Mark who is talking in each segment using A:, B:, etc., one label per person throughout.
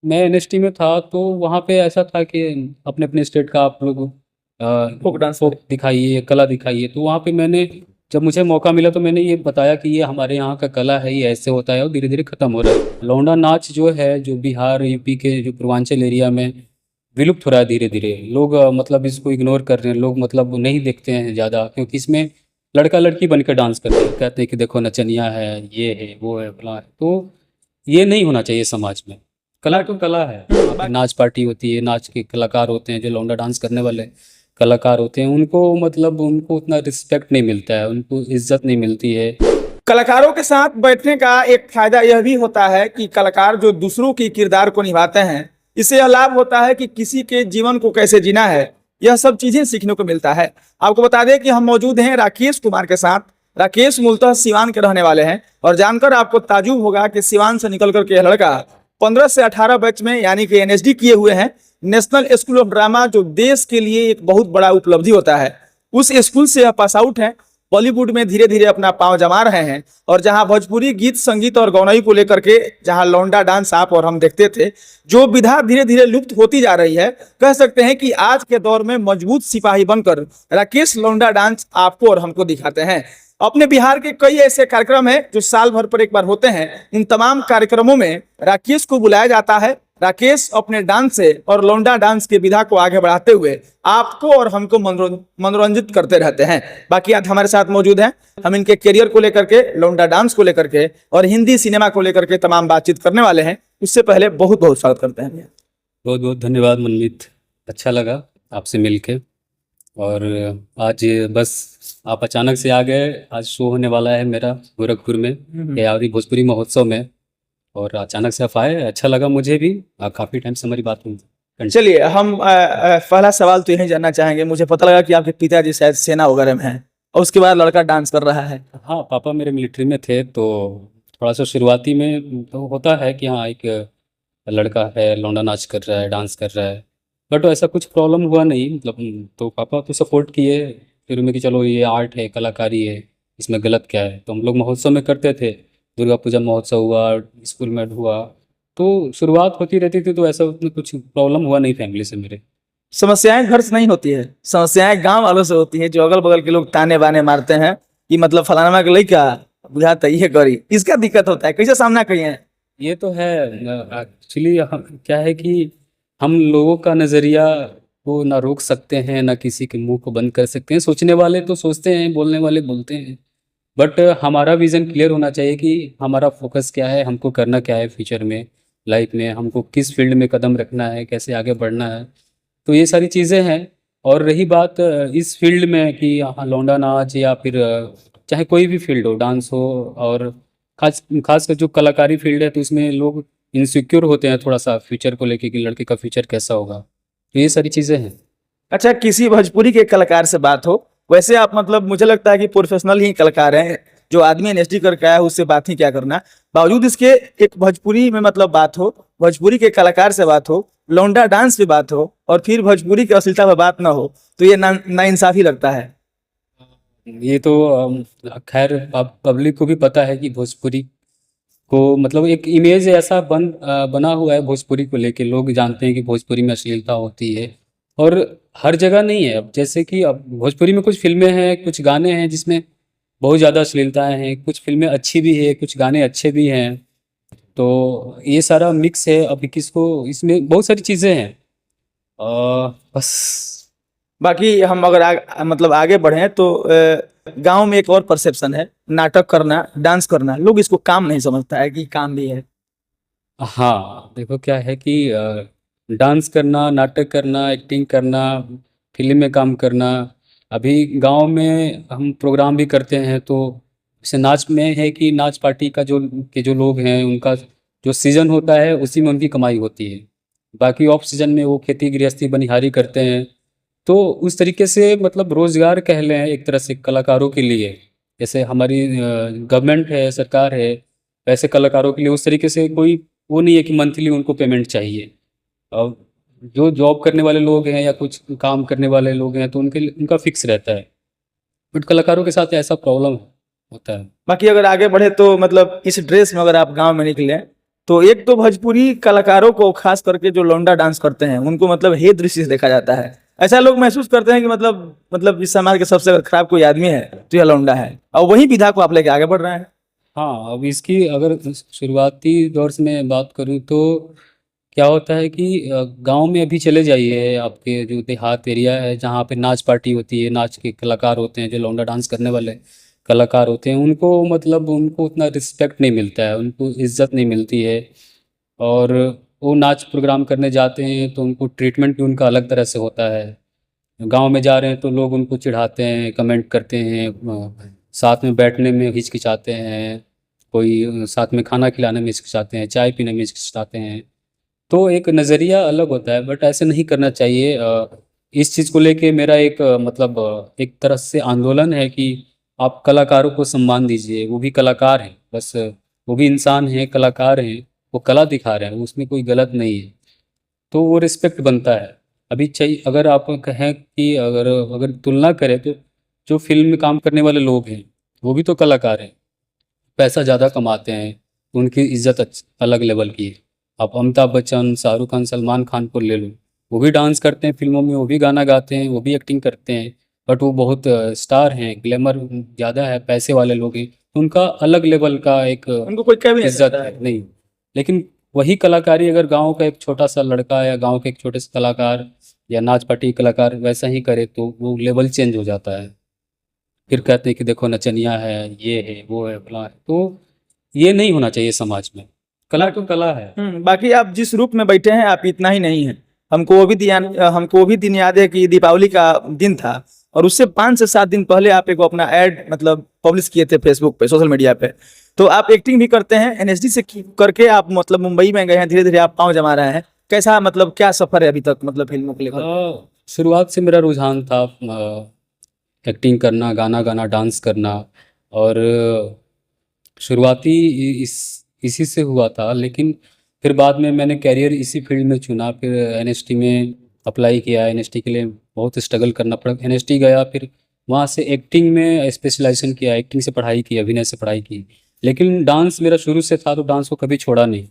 A: मैं एनएसटी में था तो वहाँ पे ऐसा था कि अपने अपने स्टेट का आप लोग
B: फोक डांस
A: फोक दिखाइए, कला दिखाइए। तो वहाँ पे मैंने, जब मुझे मौका मिला तो मैंने ये बताया कि ये हमारे यहाँ का कला है, ये ऐसे होता है और धीरे धीरे खत्म हो रहा है। लौंडा नाच जो है, जो बिहार यूपी के जो पूर्वांचल एरिया में विलुप्त हो रहा है धीरे धीरे। लोग मतलब इसको इग्नोर कर रहे हैं, लोग मतलब नहीं देखते हैं ज़्यादा, क्योंकि इसमें लड़का लड़की बनकर डांस करते हैं, कहते हैं कि देखो नचनिया है, ये है, वो है, फलां है। तो ये नहीं होना चाहिए समाज में। कला तो कला है। वहाँ पे नाच पार्टी होती है, नाच के कलाकार होते हैं, जो लौंडा डांस करने वाले कलाकार होते हैं, उनको मतलब उनको उतना रिस्पेक्ट नहीं मिलता है, उनको इज्जत नहीं मिलती है।
B: कलाकारों के साथ बैठने का एक फायदा यह भी होता है कि कलाकार जो दूसरों की किरदार को निभाते हैं, इससे यह लाभ होता है कि किसी के जीवन को कैसे जीना है, यह सब चीजें सीखने को मिलता है। आपको बता दें कि हम मौजूद हैं राकेश कुमार के साथ। राकेश मूलतः सिवान के रहने वाले हैं और जानकर आपको ताजुब होगा कि सिवान से निकल करके यह लड़का 15 से 18 बैच में यानी कि एनएसडी किए हुए हैं, नेशनल स्कूल ऑफ ड्रामा, जो देश के लिए एक बहुत बड़ा उपलब्धि होता है। उस स्कूल से यह पास आउट है, बॉलीवुड में धीरे धीरे अपना पांव जमा रहे हैं। और जहां भोजपुरी गीत संगीत और गौनई को लेकर के जहां लौंडा डांस आप और हम देखते थे, जो विधा धीरे धीरे लुप्त होती जा रही है, कह सकते हैं कि आज के दौर में मजबूत सिपाही बनकर राकेश लौंडा डांस आपको और हमको दिखाते हैं। अपने बिहार के कई ऐसे कार्यक्रम हैं जो साल भर पर एक बार होते हैं। इन तमाम कार्यक्रमों में राकेश को बुलाया जाता है। राकेश अपने डांस से और लौंडा डांस की विधा को आगे बढ़ाते हुए आपको और हमको मनोरंजित करते रहते हैं। बाकी आज हमारे साथ मौजूद हैं, हम इनके करियर को लेकर के, लौंडा डांस को लेकर के और हिंदी सिनेमा को लेकर के तमाम बातचीत करने वाले हैं। उससे पहले बहुत बहुत स्वागत करते हैं।
A: बहुत बहुत धन्यवाद मनमीत, अच्छा लगा आपसे मिलके। और आज बस आप अचानक से आ गए। आज शो होने वाला है मेरा गोरखपुर में, यावरी भोजपुरी महोत्सव में, और अचानक से आप आए, अच्छा लगा मुझे भी। काफ़ी टाइम से हमारी बात हुई।
B: चलिए, हम पहला सवाल तो यही जानना चाहेंगे। मुझे पता लगा कि आपके पिताजी शायद सेना वगैरह में हैं और उसके बाद लड़का डांस कर रहा है।
A: हाँ, पापा मेरे मिलिट्री में थे, तो थोड़ा सा शुरुआती में तो होता है कि हाँ, एक लड़का है, लौंडा नाच कर रहा है, डांस कर रहा है, बट ऐसा कुछ प्रॉब्लम हुआ नहीं। मतलब तो पापा तो सपोर्ट किए शुरू में कि चलो ये आर्ट है, कलाकारी है, इसमें गलत क्या है। तो हम लोग महोत्सव में करते थे, दुर्गा पूजा महोत्सव हुआ, स्कूल में हुआ, तो शुरुआत होती रहती थी, तो ऐसा उतना कुछ प्रॉब्लम हुआ नहीं फैमिली से मेरे।
B: समस्याएं घर से नहीं होती है, समस्याएं गांव वालों से होती है, जो अगल बगल के लोग ताने बाने मारते हैं कि मतलब फलाना के लड़का बुझाता ये करी, इसका दिक्कत होता है। कैसे सामना करिए हैं?
A: ये तो है एक्चुअली। क्या है कि हम लोगों का नज़रिया को ना रोक सकते हैं, ना किसी के मुंह को बंद कर सकते हैं। सोचने वाले तो सोचते हैं, बोलने वाले बोलते हैं, बट हमारा विज़न क्लियर होना चाहिए कि हमारा फोकस क्या है, हमको करना क्या है फ्यूचर में, लाइफ में हमको किस फील्ड में कदम रखना है, कैसे आगे बढ़ना है। तो ये सारी चीज़ें हैं। और रही बात इस फील्ड में कि हाँ, लौंडा नाच या फिर चाहे कोई भी फील्ड हो, डांस हो, और खास कर जो कलाकारी फील्ड है, तो इसमें लोग इनसिक्योर होते हैं थोड़ा सा फ्यूचर को लेके कि लड़के का फ्यूचर कैसा होगा। तो ये सारी चीज़ें हैं।
B: अच्छा, किसी भोजपुरी के कलाकार से बात हो, वैसे आप मतलब मुझे लगता है कि प्रोफेशनल ही कलाकार हैं। जो आदमी एनएसडी करके आया है उससे बात ही क्या करना। बावजूद इसके एक भोजपुरी में मतलब बात हो, भोजपुरी के कलाकार से बात हो, लौंडा डांस पे बात हो और फिर भोजपुरी की अश्लीलता पर बात ना हो, तो ये नाइंसाफी लगता है।
A: ये तो खैर पब्लिक को भी पता है कि भोजपुरी को मतलब एक इमेज ऐसा बना हुआ है भोजपुरी को लेके। लोग जानते हैं कि भोजपुरी में अश्लीलता होती है, और हर जगह नहीं है। अब जैसे कि अब भोजपुरी में कुछ फिल्में हैं, कुछ गाने हैं जिसमें बहुत ज़्यादा अश्लीलताएं हैं, कुछ फिल्में अच्छी भी है, कुछ गाने अच्छे भी हैं। तो ये सारा मिक्स है। अभी किसको, इसमें बहुत सारी चीज़ें हैं। बस।
B: बाकी हम अगर मतलब आगे बढ़े तो गांव में एक और परसेप्शन है, नाटक करना, डांस करना, लोग इसको काम नहीं समझता है कि काम भी है।
A: हाँ, देखो क्या है कि डांस करना, नाटक करना, एक्टिंग करना, फिल्म में काम करना, अभी गांव में हम प्रोग्राम भी करते हैं। तो जैसे नाच में है कि नाच पार्टी का जो लोग हैं, उनका जो सीज़न होता है उसी में उनकी कमाई होती है। बाकी ऑफ सीजन में वो खेती गृहस्थी बनिहारी करते हैं। तो उस तरीके से मतलब रोज़गार कह लें एक तरह से कलाकारों के लिए। जैसे हमारी गवर्नमेंट है, सरकार है, वैसे कलाकारों के लिए उस तरीके से कोई वो नहीं है कि मंथली उनको पेमेंट चाहिए। अब जो जॉब करने वाले लोग हैं या कुछ काम करने वाले लोग हैं, तो उनका फिक्स रहता है, बट कलाकारों के साथ ऐसा प्रॉब्लम होता है।
B: बाकी अगर आगे बढ़े तो मतलब इस ड्रेस में अगर आप गांव में निकले तो एक तो भोजपुरी कलाकारों को खास करके जो लौंडा डांस करते हैं उनको मतलब हे दृष्टि से देखा जाता है। ऐसा लोग महसूस करते हैं कि मतलब इस समाज के सबसे अगर खराब कोई आदमी है तो यह लौंडा है, और वही विधा को आप लेके आगे बढ़ रहे हैं।
A: हाँ, अब इसकी अगर शुरुआती दौर से मैं बात करूँ तो क्या होता है कि गांव में अभी चले जाइए, आपके जो देहात एरिया है जहाँ पे नाच पार्टी होती है, नाच के कलाकार होते हैं, जो लौंडा डांस करने वाले कलाकार होते हैं, उनको मतलब उनको उतना रिस्पेक्ट नहीं मिलता है, उनको इज्जत नहीं मिलती है। और वो नाच प्रोग्राम करने जाते हैं तो उनको ट्रीटमेंट भी उनका अलग तरह से होता है। गांव में जा रहे हैं तो लोग उनको चिढ़ाते हैं, कमेंट करते हैं, साथ में बैठने में हिचकिचाते हैं, कोई साथ में खाना खिलाने में हिचकिचाते हैं, चाय पीने में हिचकिचाते हैं। तो एक नज़रिया अलग होता है, बट ऐसे नहीं करना चाहिए। इस चीज़ को लेके मेरा एक मतलब एक तरह से आंदोलन है कि आप कलाकारों को सम्मान दीजिए, वो भी कलाकार हैं, बस वो भी इंसान हैं, कलाकार हैं, वो कला दिखा रहे हैं, उसमें कोई गलत नहीं है, तो वो रिस्पेक्ट बनता है। अभी चाहिए अगर आप कहें कि अगर अगर तुलना करें तो जो फिल्म में काम करने वाले लोग हैं वो भी तो कलाकार हैं, पैसा ज़्यादा कमाते हैं, उनकी इज्जत अलग लेवल की है। आप अमिताभ बच्चन, शाहरुख खान, सलमान खान को ले लो, वो भी डांस करते हैं फिल्मों में, वो भी गाना गाते हैं, वो भी एक्टिंग करते हैं, बट वो बहुत स्टार हैं, ग्लैमर ज़्यादा है, पैसे वाले लोग हैं, तो उनका अलग लेवल का एक
B: उनको कोई कह भी नहीं
A: इज्जत
B: सकता
A: है
B: है।
A: नहीं। लेकिन वही कलाकारी अगर गांव का एक छोटा सा लड़का या गांव के एक छोटे से कलाकार या नाच पार्टी कलाकार वैसा ही करे तो वो लेवल चेंज हो जाता है। फिर कहते हैं कि देखो नचनिया है, ये है, वो है, फला है, तो ये नहीं होना चाहिए समाज में। कला तो कला है।
B: बाकी आप जिस रूप में बैठे हैं आप इतना ही नहीं है। हमको वो भी दिन याद है कि दीपावली का दिन था, और उससे 5 से 7 दिन पहले आप एक अपना ऐड मतलब पब्लिश किए थे फेसबुक पे, सोशल मीडिया पे। तो आप एक्टिंग भी करते हैं, एनएसडी से करके आप मतलब मुंबई में गए हैं, धीरे धीरे आप पाँव जमा रहे हैं। कैसा मतलब क्या सफर है अभी तक मतलब फिल्मों को लेकर?
A: शुरुआत से मेरा रुझान था एक्टिंग करना, गाना गाना, डांस करना, और शुरुआती इसी से हुआ था। लेकिन फिर बाद में मैंने कैरियर इसी फील्ड में चुना, फिर एनएसटी में अप्लाई किया, एनएसटी के लिए बहुत स्ट्रगल करना पड़ा, एनएसटी गया, फिर वहाँ से एक्टिंग में स्पेशलाइजेशन किया, एक्टिंग से पढ़ाई की, अभिनय से पढ़ाई की। लेकिन डांस मेरा शुरू से था तो डांस को कभी छोड़ा नहीं।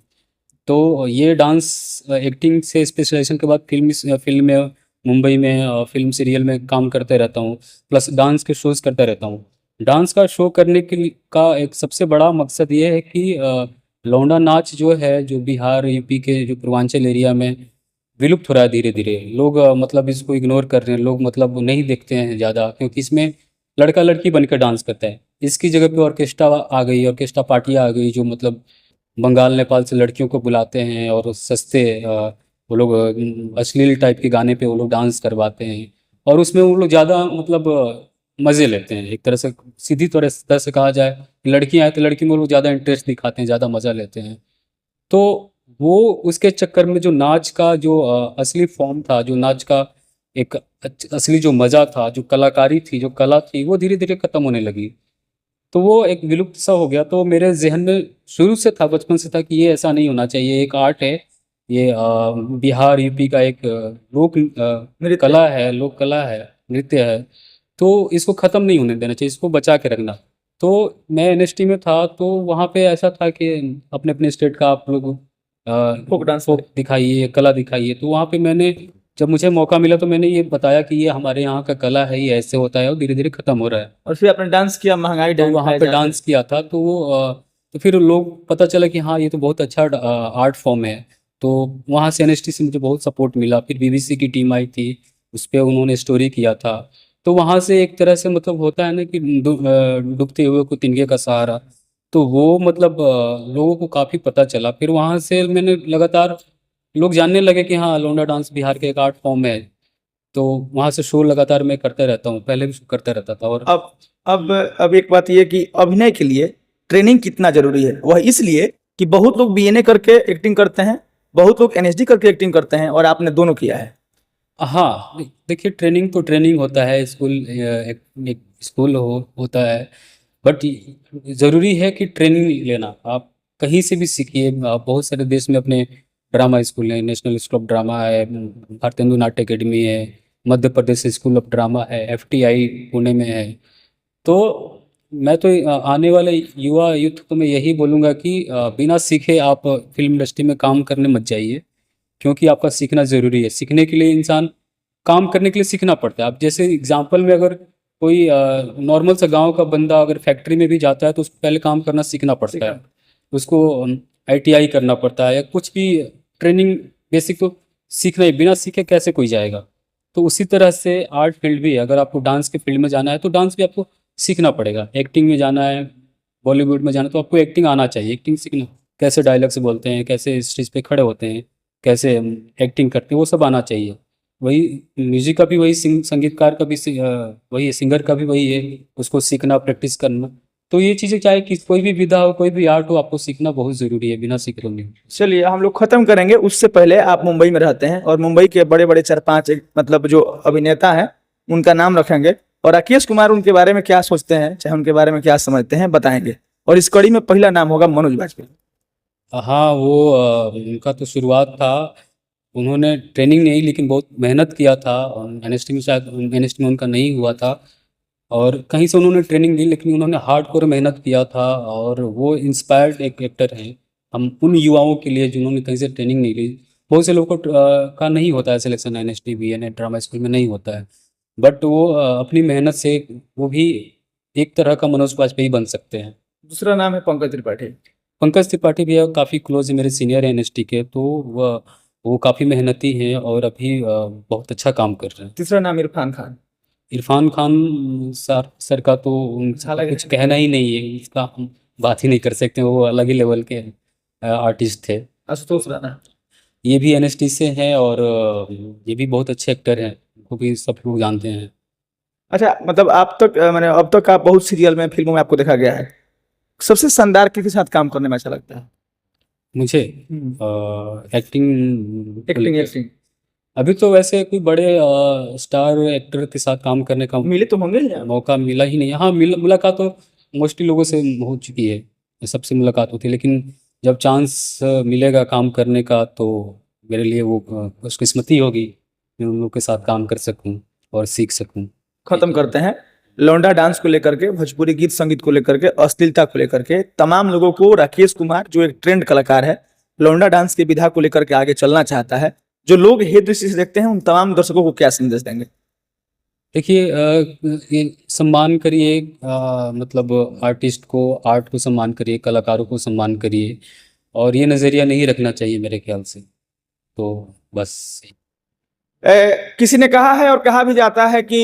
A: तो ये डांस एक्टिंग से स्पेशलाइजेशन के बाद फिल्म में मुंबई में फिल्म सीरियल में काम करते रहता हूँ, प्लस डांस के शोज़ करता रहता हूँ। डांस का शो करने का एक सबसे बड़ा मकसद ये है कि लौंडा नाच जो है, जो बिहार यूपी के जो पूर्वांचल एरिया में विलुप्त हो रहा है धीरे धीरे, लोग मतलब इसको इग्नोर कर रहे हैं, लोग मतलब नहीं देखते हैं ज़्यादा, क्योंकि इसमें लड़का लड़की बनकर डांस करता है। इसकी जगह पे ऑर्केस्ट्रा आ गई, ऑर्केस्ट्रा पार्टियाँ आ गई, जो मतलब बंगाल नेपाल से लड़कियों को बुलाते हैं और सस्ते वो लोग अश्लील टाइप के गाने पे वो लोग डांस करवाते हैं, और उसमें वो लोग ज़्यादा मतलब मज़े लेते हैं। एक तरह से सीधी तरह से कहा जाए, लड़कियां हैं तो लड़की में वो लोग ज़्यादा इंटरेस्ट दिखाते हैं, ज़्यादा मज़ा लेते हैं। तो वो उसके चक्कर में जो नाच का जो असली फॉर्म था, जो नाच का एक असली जो मज़ा था, जो कलाकारी थी, जो कला थी, वो धीरे धीरे ख़त्म होने लगी। तो वो एक विलुप्त सा हो गया। तो मेरे ज़हन में शुरू से था, बचपन से था कि ये ऐसा नहीं होना चाहिए, एक आर्ट है ये, बिहार यूपी का एक लोक
B: नृत्य।
A: कला है, लोक कला है, नृत्य है, तो इसको ख़त्म नहीं होने देना चाहिए, इसको बचा के रखना। तो मैं एनएसटी में था तो वहाँ पे ऐसा था कि अपने अपने स्टेट का आप लोग
B: फोक डांस
A: फोक दिखाइए, कला दिखाइए। तो वहाँ पे मैंने जब मुझे मौका मिला तो मैंने ये बताया कि ये हमारे यहाँ का कला है, ये ऐसे होता है और धीरे धीरे ख़त्म हो रहा है।
B: और फिर आपने डांस किया, महंगाई
A: तो
B: डांस
A: वहाँ पे डांस किया था, तो वो तो फिर लोग पता चला कि हाँ ये तो बहुत अच्छा आर्ट फॉर्म है। तो वहाँ से एनएसटी से मुझे बहुत सपोर्ट मिला। फिर बीबीसी की टीम आई थी, उस पर उन्होंने स्टोरी किया था। तो वहाँ से एक तरह से मतलब होता है ना कि डूबते हुए को तिनके का सहारा, तो वो मतलब लोगों को काफ़ी पता चला। फिर वहाँ से मैंने लगातार लोग जानने लगे कि हाँ लौंडा डांस बिहार के एक आर्ट फॉर्म है। तो वहाँ से शो लगातार मैं करते रहता हूँ, पहले भी करता रहता था। और
B: अब अब एक बात ये कि अभिनय के लिए ट्रेनिंग कितना जरूरी है? वह इसलिए कि बहुत लोग बीएनए करके एक्टिंग करते हैं, बहुत लोग एनएसडी करके एक्टिंग करते हैं, और आपने दोनों किया है।
A: हाँ, देखिए ट्रेनिंग तो ट्रेनिंग होता है, स्कूल एक स्कूल होता है, बट ज़रूरी है कि ट्रेनिंग लेना आप कहीं से भी सीखिए। आप बहुत सारे देश में अपने ड्रामा स्कूल हैं, नेशनल स्कूल ऑफ ड्रामा है, भारतेंदु नाट्य अकेडमी है, Madhya Pradesh school of drama है, एफटीआई पुणे में है। तो मैं तो आने वाले युवा यूथ को मैं यही बोलूँगा कि बिना सीखे आप फिल्म इंडस्ट्री में काम करने मत जाइए, क्योंकि आपका सीखना ज़रूरी है। सीखने के लिए इंसान काम करने के लिए सीखना पड़ता है। अब जैसे एग्जांपल में अगर कोई नॉर्मल सा गांव का बंदा अगर फैक्ट्री में भी जाता है तो उसको पहले काम करना सीखना पड़ता है। उसको आईटीआई करना पड़ता है या कुछ भी ट्रेनिंग बेसिक तो सीखना ही, बिना सीखे कैसे कोई जाएगा। तो उसी तरह से आर्ट फील्ड भी है, अगर आपको डांस के फील्ड में जाना है तो डांस भी आपको सीखना पड़ेगा। एक्टिंग में जाना है, बॉलीवुड में जाना है, तो आपको एक्टिंग आना चाहिए। एक्टिंग सीखना, कैसे डायलॉग्स बोलते हैं, कैसे स्टेज पे खड़े होते हैं, कैसे एक्टिंग करते हैं, वो सब आना चाहिए। वही म्यूजिक का भी वही संगीतकार का भी वही सिंगर का भी वही है, उसको सीखना, प्रैक्टिस करना। तो ये चीज़ें चाहे कि कोई भी विधा हो, कोई भी आर्ट हो, आपको सीखना बहुत ज़रूरी है, बिना सीखे तो नहीं।
B: चलिए हम लोग खत्म करेंगे, उससे पहले आप मुंबई में रहते हैं और मुंबई के बड़े बड़े 4-5 मतलब जो अभिनेता हैं उनका नाम रखेंगे, और राकेश कुमार उनके बारे में क्या सोचते हैं, चाहे उनके बारे में क्या समझते हैं, बताएंगे। और इस कड़ी में पहला नाम होगा मनोज बाजपेयी।
A: हाँ, वो उनका तो शुरुआत था, उन्होंने ट्रेनिंग नहीं लेकिन बहुत मेहनत किया था। एनएसटी में शायद एनएसटी में उनका नहीं हुआ था, और कहीं से उन्होंने ट्रेनिंग ली, लेकिन उन्होंने हार्डकोर मेहनत किया था। और वो इंस्पायर्ड एक एक्टर हैं हम उन युवाओं के लिए जिन्होंने कहीं से ट्रेनिंग नहीं ली। बहुत से लोगों को का नहीं होता है selection, NST BNA drama school में नहीं होता है, बट वो अपनी मेहनत से वो भी एक तरह का मनोज बाजपेयी बन सकते हैं।
B: दूसरा नाम है पंकज त्रिपाठी।
A: पंकज त्रिपाठी भी काफ़ी क्लोज है, मेरे सीनियर हैं एनएसटी के, तो वो काफ़ी मेहनती हैं और अभी बहुत अच्छा काम कर रहे हैं।
B: तीसरा नाम इरफान खान।
A: इरफान खान सर का तो उनका कुछ कहना ही नहीं है, इसका हम बात ही नहीं कर सकते, वो अलग ही लेवल के आर्टिस्ट थे।
B: आशुतोष राणा।
A: ये भी एनएसटी से हैं और ये भी बहुत अच्छे एक्टर हैं, उनको भी सब लोग जानते हैं।
B: अच्छा, मतलब आप तक मैंने अब तक आप बहुत सीरियल में, फिल्मों में आपको देखा गया है, सबसे शानदार किसके साथ काम करने में अच्छा लगता है?
A: मुझे एक्टिंग
B: एक्टिंग
A: अभी तो वैसे कोई बड़े स्टार एक्टर के साथ काम करने का
B: मिले तो होंगे ही।
A: मौका मिला ही नहीं। हाँ, मुलाकात तो मोस्टली लोगों से हो चुकी है, सबसे मुलाकात होती है, लेकिन जब चांस मिलेगा काम करने का तो मेरे लिए वो खुशकिस्मती होगी कि उन लोग के साथ काम कर सकूं और सीख सकूं।
B: खत्म करते हैं। लौंडा डांस को लेकर के, भोजपुरी गीत संगीत को लेकर के, अश्लीलता को लेकर के, तमाम लोगों को राकेश कुमार जो एक ट्रेंड कलाकार है, लौंडा डांस की विधा को लेकर के आगे चलना चाहता है, जो लोग हेय दृष्टि से देखते हैं, उन तमाम दर्शकों को क्या संदेश देंगे?
A: देखिए, ये सम्मान करिए, मतलब आर्टिस्ट को, आर्ट को सम्मान करिए, कलाकारों को सम्मान करिए, और ये नज़रिया नहीं रखना चाहिए मेरे ख्याल से। तो बस
B: किसी ने कहा है और कहा भी जाता है कि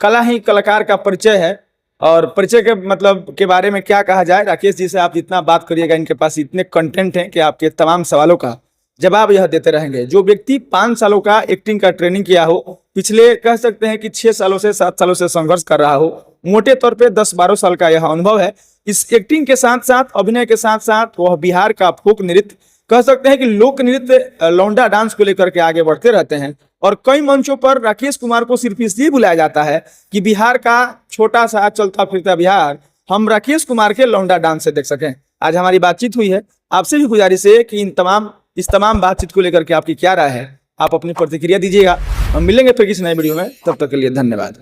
B: कला ही कलाकार का परिचय है, और परिचय के मतलब के बारे में क्या कहा जाए। राकेश जी से आप जितना बात करिएगा, इनके पास इतने कंटेंट हैं कि आपके तमाम सवालों का जवाब यह देते रहेंगे। जो व्यक्ति 5 सालों का एक्टिंग का ट्रेनिंग किया हो, पिछले कह सकते हैं कि 6 सालों से 7 सालों से संघर्ष कर रहा हो, मोटे तौर पे 10-12 साल का यह अनुभव है। इस एक्टिंग के साथ साथ, अभिनय के साथ साथ वह बिहार का फोक नृत्य, कह सकते हैं कि लोक नृत्य, लौंडा डांस को लेकर के आगे बढ़ते रहते हैं। और कई मंचों पर राकेश कुमार को सिर्फ इसलिए बुलाया जाता है कि बिहार का छोटा सा चलता फिरता बिहार हम राकेश कुमार के लौंडा डांस से देख सकें। आज हमारी बातचीत हुई है, आपसे भी गुजारिश है कि इस तमाम बातचीत को लेकर के आपकी क्या राय है, आप अपनी प्रतिक्रिया दीजिएगा। हम मिलेंगे फिर किसी नए वीडियो में, तब तक के लिए धन्यवाद।